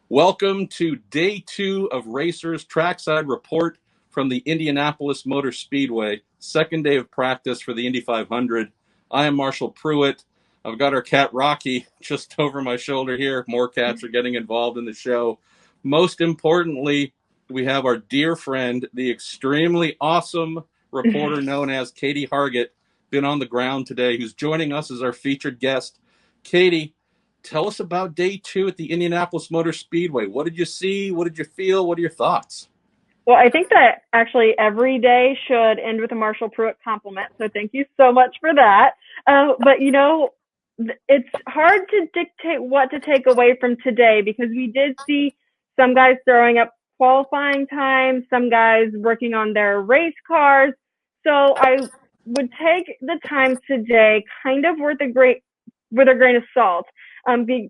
Welcome to day 2 of Racers Trackside Report from the Indianapolis Motor Speedway. Second day of practice for the INDY500. I am Marshall Pruitt. I've got our cat Rocky just over my shoulder here. More cats are getting involved in the show. Most importantly, we have our dear friend, the extremely awesome reporter known as Katie Hargett, been on the ground today, who's joining us as our featured guest. Katie, tell us about day 2 at the Indianapolis Motor Speedway. What did you see? What did you feel? What are your thoughts? Well, I think that actually every day should end with a Marshall Pruitt compliment. So thank you so much for that. But it's hard to dictate what to take away from today because we did see some guys throwing up qualifying times, some guys working on their race cars. So I would take the time today kind of with a grain of salt,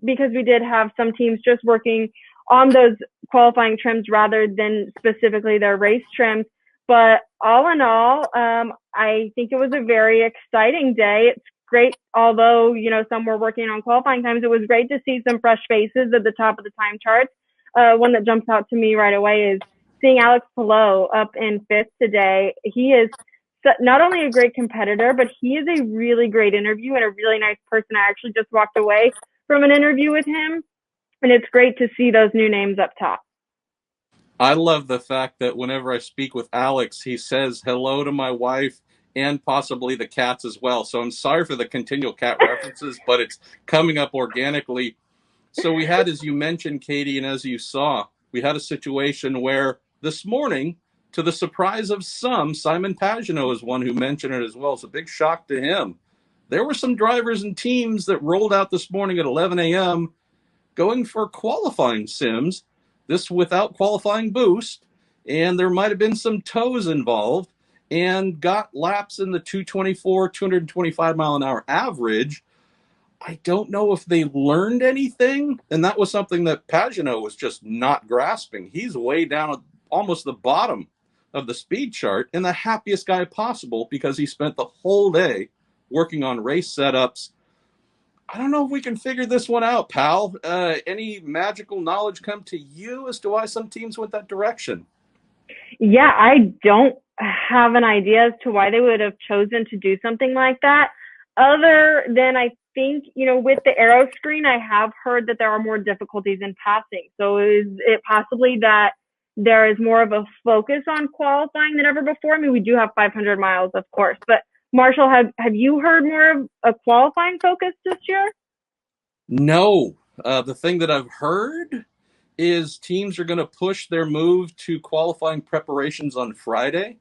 because we did have some teams just working on those qualifying trims rather than specifically their race trims. But all in all, I think it was a very exciting day. It's great, although, some were working on qualifying times. It was great to see some fresh faces at the top of the time charts. One that jumps out to me right away is seeing Alex Palou up in 5th today. He is not only a great competitor, but he is a really great interview and a really nice person. I actually just walked away from an interview with him, and it's great to see those new names up top. I love the fact that whenever I speak with Alex, he says hello to my wife and possibly the cats as well. So I'm sorry for the continual cat references, but it's coming up organically. So we had, as you mentioned, Katie, and as you saw, we had a situation where this morning, to the surprise of some, Simon Pagenaud is one who mentioned it as well. It's a big shock to him. There were some drivers and teams that rolled out this morning at 11 a.m. going for qualifying sims, this without qualifying boost, and there might have been some tows involved, and got laps in the 224, 225 mile an hour average. I don't know if they learned anything, and that was something that Pagenaud was just not grasping. He's way down at almost the bottom of the speed chart and the happiest guy possible because he spent the whole day working on race setups. I don't know if we can figure this one out, pal. Any magical knowledge come to you as to why some teams went that direction? Yeah, I don't have an idea as to why they would have chosen to do something like that. Other than I think, with the arrow screen, I have heard that there are more difficulties in passing. So is it possibly that there is more of a focus on qualifying than ever before? I mean, we do have 500 miles, of course, but Marshall, have you heard more of a qualifying focus this year? No. The thing that I've heard is teams are going to push their move to qualifying preparations on Friday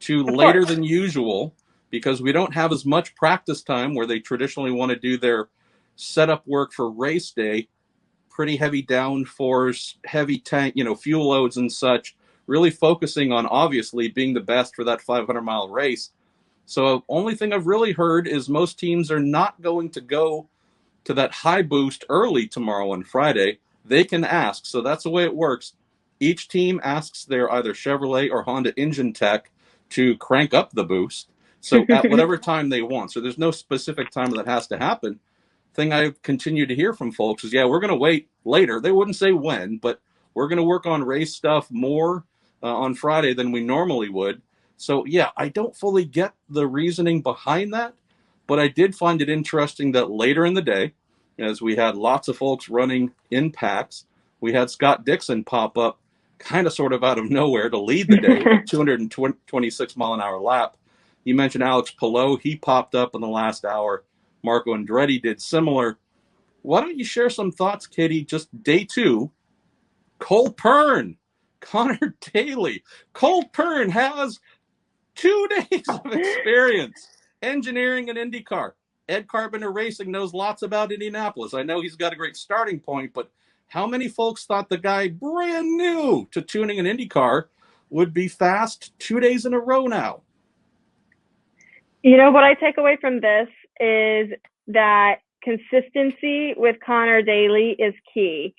to later than usual because we don't have as much practice time where they traditionally want to do their setup work for race day. Pretty heavy downforce, heavy tank, fuel loads and such, really focusing on obviously being the best for that 500-mile race. So only thing I've really heard is most teams are not going to go to that high boost early tomorrow and Friday. They can ask. So that's the way it works. Each team asks their either Chevrolet or Honda engine tech to crank up the boost. So at whatever time they want. So there's no specific time that has to happen. Thing I've continued to hear from folks is, yeah, we're going to wait later. They wouldn't say when, but we're going to work on race stuff more on Friday than we normally would. So, yeah, I don't fully get the reasoning behind that, but I did find it interesting that later in the day, as we had lots of folks running in packs, we had Scott Dixon pop up kind of sort of out of nowhere to lead the day with a 226 mile an hour lap. You mentioned Alex Palou. He popped up in the last hour. Marco Andretti did similar. Why don't you share some thoughts, Katie? Just day 2. Cole Pern, Connor Daly. Cole Pern has 2 days of experience engineering an IndyCar. Ed Carpenter Racing knows lots about Indianapolis. I know he's got a great starting point, but how many folks thought the guy brand new to tuning an IndyCar would be fast 2 days in a row now? What I take away from this is that consistency with Connor Daly is key.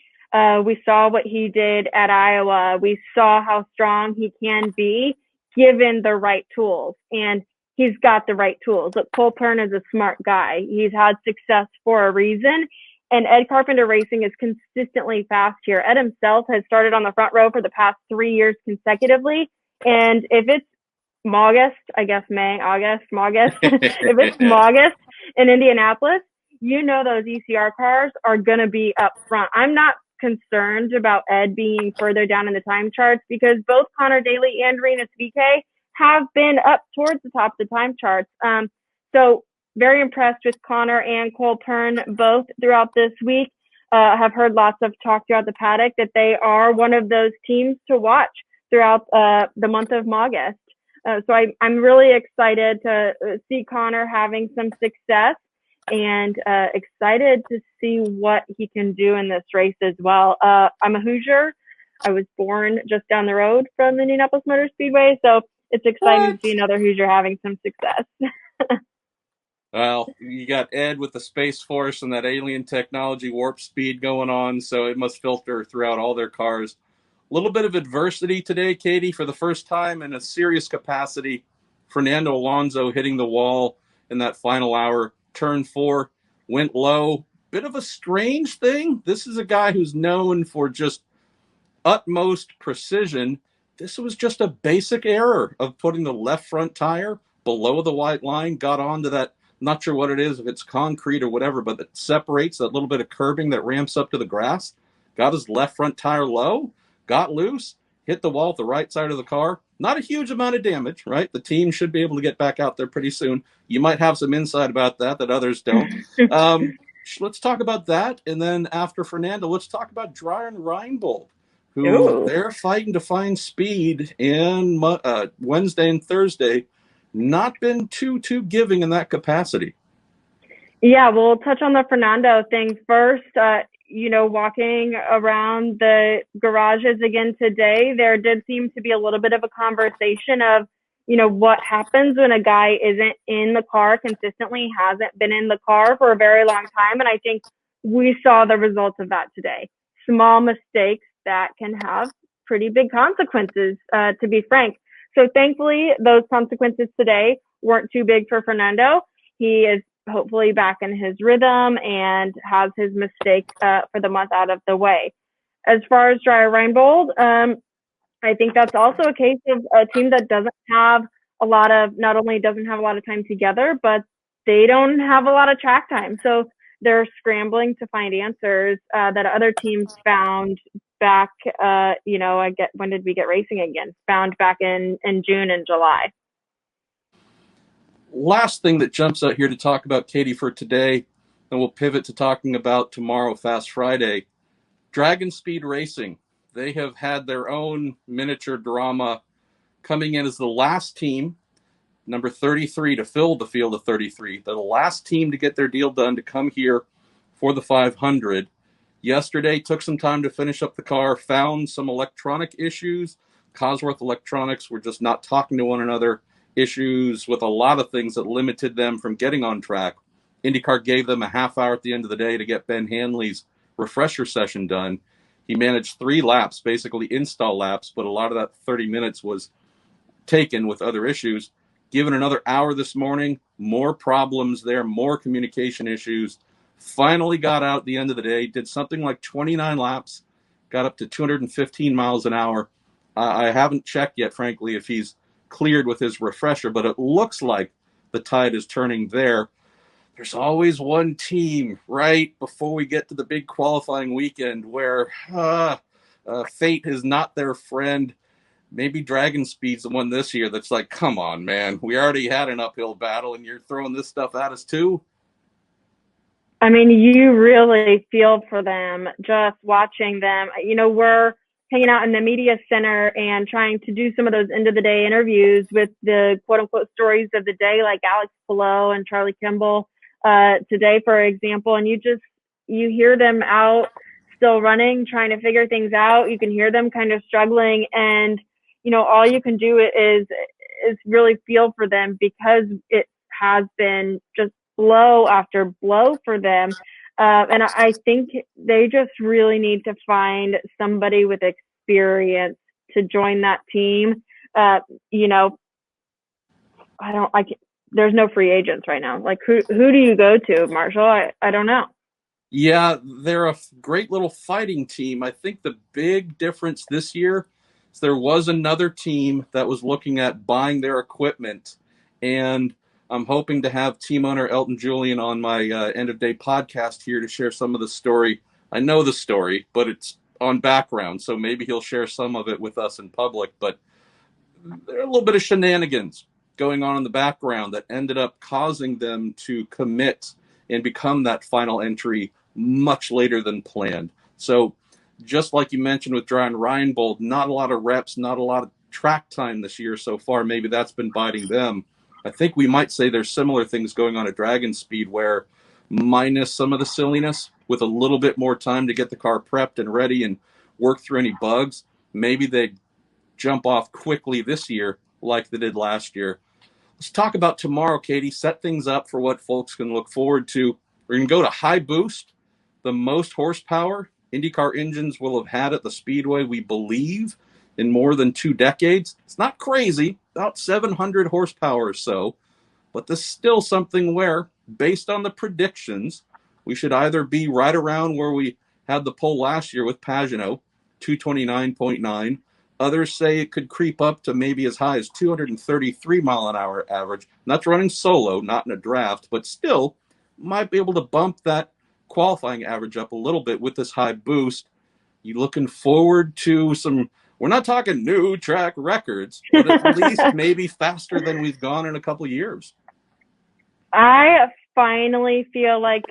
We saw what he did at Iowa. We saw how strong he can be given the right tools, and he's got the right tools. Look, Cole Pern is a smart guy. He's had success for a reason, And Ed Carpenter Racing is consistently fast here. Ed himself has started on the front row for the past 3 years consecutively. And if it's August, I guess May, August, August, if it's August in Indianapolis, you know those ECR cars are going to be up front. I'm not concerned about Ed being further down in the time charts because both Connor Daly and Renus VK have been up towards the top of the time charts. So very impressed with Connor and Cole Pern both throughout this week. Have heard lots of talk throughout the paddock that they are one of those teams to watch throughout the month of August. So I'm really excited to see Connor having some success and excited to see what he can do in this race as well. I'm a Hoosier. I was born just down the road from the Indianapolis Motor Speedway, so it's exciting to see another Hoosier having some success. Well, you got Ed with the Space Force and that alien technology warp speed going on, so it must filter throughout all their cars. A little bit of adversity today, Katie, for the first time in a serious capacity. Fernando Alonso hitting the wall in that final hour. Turn 4 went low. Bit of a strange thing. This is a guy who's known for just utmost precision. This was just a basic error of putting the left front tire below the white line, got onto that, not sure what it is, if it's concrete or whatever, but it separates that little bit of curbing that ramps up to the grass, got his left front tire low, got loose, hit the wall at the right side of the car. Not a huge amount of damage, right? The team should be able to get back out there pretty soon. You might have some insight about that others don't. Let's talk about that. And then after Fernando, let's talk about Dreyer and Reinbold, who they're fighting to find speed in Wednesday and Thursday. Not been too giving in that capacity. Yeah, we'll touch on the Fernando thing first. Walking around the garages again today, there did seem to be a little bit of a conversation of, what happens when a guy isn't in the car consistently, hasn't been in the car for a very long time. And I think we saw the results of that today. Small mistakes that can have pretty big consequences, to be frank. So thankfully, those consequences today weren't too big for Fernando. He is hopefully back in his rhythm and has his mistake for the month out of the way. As far as Dreyer Reinbold, I think that's also a case of a team that doesn't have not only doesn't have a lot of time together, but they don't have a lot of track time. So they're scrambling to find answers that other teams found back, when did we get racing again? Found back in June and July. Last thing that jumps out here to talk about, Katie, for today, and we'll pivot to talking about tomorrow, Fast Friday. Dragon Speed Racing. They have had their own miniature drama coming in as the last team, number 33, to fill the field of 33. They're the last team to get their deal done to come here for the 500. Yesterday, took some time to finish up the car, found some electronic issues. Cosworth Electronics were just not talking to one another. Issues with a lot of things that limited them from getting on track. IndyCar gave them a half hour at the end of the day to get Ben Hanley's refresher session done. He managed 3 laps, basically install laps, but a lot of that 30 minutes was taken with other issues. Given another hour this morning, more problems there, more communication issues. Finally got out at the end of the day, did something like 29 laps, got up to 215 miles an hour. I haven't checked yet, frankly, if he's cleared with his refresher, but it looks like the tide is turning there. There's always one team right before we get to the big qualifying weekend where fate is not their friend. Maybe Dragon Speed's the one this year that's like, come on, man. We already had an uphill battle, and you're throwing this stuff at us too? I mean, you really feel for them just watching them. We're hanging out in the media center and trying to do some of those end of the day interviews with the quote unquote stories of the day, like Alex Palou and Charlie Kimball today, for example. And you hear them out still running, trying to figure things out. You can hear them kind of struggling, and all you can do is really feel for them because it has been just blow after blow for them. And I think they just really need to find somebody with experience to join that team. There's no free agents right now. Like who do you go to, Marshall? I don't know. Yeah, they're a great little fighting team. I think the big difference this year is there was another team that was looking at buying their equipment, and I'm hoping to have team owner Elton Julian on my end of day podcast here to share some of the story. I know the story, but it's on background, so maybe he'll share some of it with us in public. But there are a little bit of shenanigans going on in the background that ended up causing them to commit and become that final entry much later than planned. So, just like you mentioned with Brian Reinbold, not a lot of reps, not a lot of track time this year so far. Maybe that's been biting them. I think we might say there's similar things going on at Dragon Speed where, minus some of the silliness, with a little bit more time to get the car prepped and ready and work through any bugs, maybe they jump off quickly this year like they did last year. Let's talk about tomorrow, Katie. Set things up for what folks can look forward to. We're going to go to high boost, the most horsepower IndyCar engines will have had at the Speedway, we believe, in more than 2 decades. It's not crazy, about 700 horsepower or so, but this is still something where, based on the predictions, we should either be right around where we had the pole last year with Pagano, 229.9. Others say it could creep up to maybe as high as 233 mile an hour average. And that's running solo, not in a draft, but still might be able to bump that qualifying average up a little bit with this high boost. You looking forward to some, we're not talking new track records, but at least maybe faster than we've gone in a couple of years. I finally feel like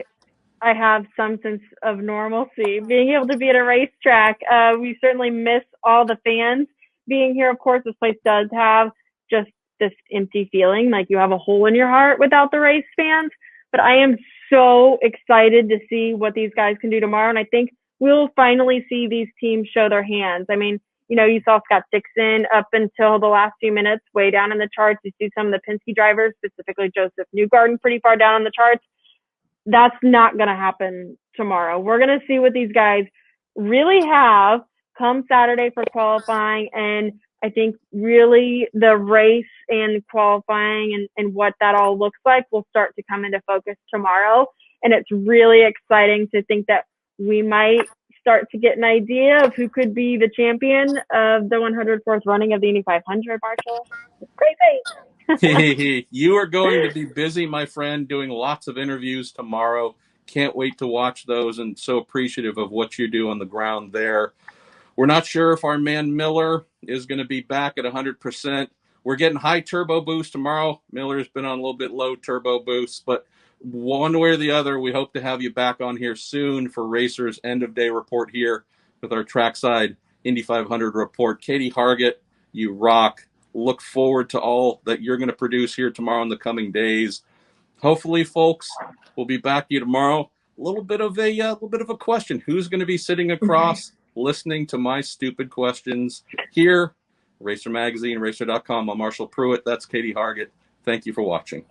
I have some sense of normalcy. Being able to be at a racetrack, we certainly miss all the fans being here. Of course, this place does have just this empty feeling, like you have a hole in your heart without the race fans. But I am so excited to see what these guys can do tomorrow. And I think we'll finally see these teams show their hands. I mean, you know, you saw Scott Dixon up until the last few minutes, way down in the charts. You see some of the Penske drivers, specifically Joseph Newgarden, pretty far down in the charts. That's not going to happen tomorrow. We're going to see what these guys really have come Saturday for qualifying. And I think really the race and qualifying and what that all looks like will start to come into focus tomorrow. And it's really exciting to think that we might start to get an idea of who could be the champion of the 104th running of the INDY500, Marshall. It's crazy. You are going to be busy, my friend, doing lots of interviews tomorrow. Can't wait to watch those, and so appreciative of what you do on the ground there. We're not sure if our man Miller is going to be back at 100%. We're getting high turbo boost tomorrow. Miller's been on a little bit low turbo boost, but one way or the other, we hope to have you back on here soon for Racers End of Day Report here with our Trackside Indy 500 report. Katie Hargett, you rock. Look forward to all that you're going to produce here tomorrow in the coming days. Hopefully, folks, we'll be back to you tomorrow. A little bit of a question: who's going to be sitting across, listening to my stupid questions here? Racer Magazine, Racer.com. I'm Marshall Pruitt. That's Katie Hargett. Thank you for watching.